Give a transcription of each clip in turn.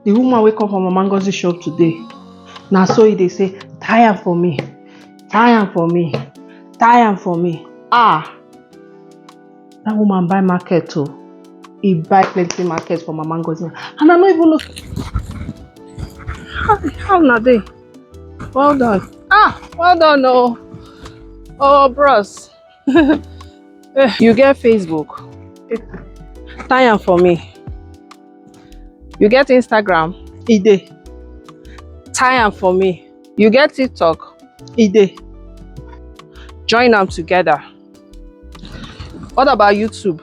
The woman wey come from Mama Ngozi shop today, na so they say, tie am for me, tie am for me, tie am for me. That woman buy market too. He buy plenty market for Mama Ngozi, and I don't even know how na dey. Well done. Well done, oh bros. You get Facebook? Tie am for me. You get Instagram? E dey. Tie am for me. You get TikTok? E dey. Join them together. What about YouTube?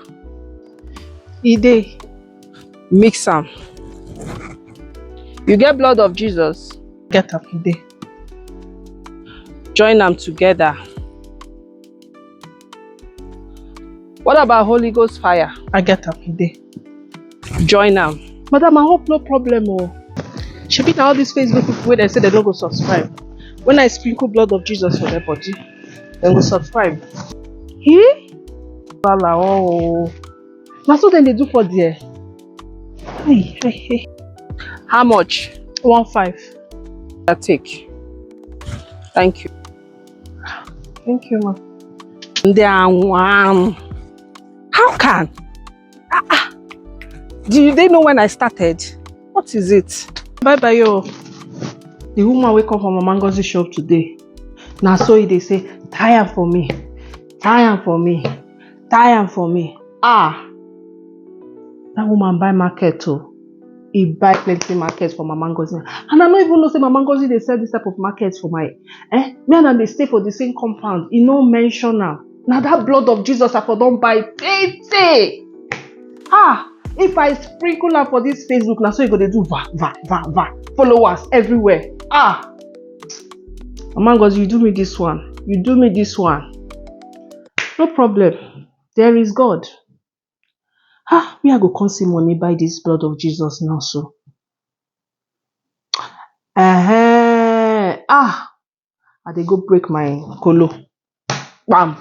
E dey. Mix am. You get Blood of Jesus? Get am, e dey. Join them together. What about Holy Ghost fire? I get am, e dey. Join them. Madam, I hope no problem. Shebi na all these Facebook people wey they say they don't go subscribe. When I sprinkle Blood of Jesus for their body, they go subscribe. That's what they do for there. Hey. How much? 1.5. I take. Thank you. Thank you, ma. How can? Do they know when I started? What is it? Bye, yo. The woman wey come from Mama Ngozi shop today, na so they say, tie am for me, tie am for me, tie am for me. That woman buy market too. He buy plenty market for Mama Ngozi, and I don't even know say Mama Ngozi they sell this type of market for my me and them they stay for the same compound. You know, mention now. Now that Blood of Jesus I for don't buy plenty. If I sprinkle am for this Facebook, now so you go to do va. Followers everywhere. Mama Ngozi, you do me this one. You do me this one. No problem. There is God. Me I go come see money buy this Blood of Jesus now so. I dey go break my colo. Bam.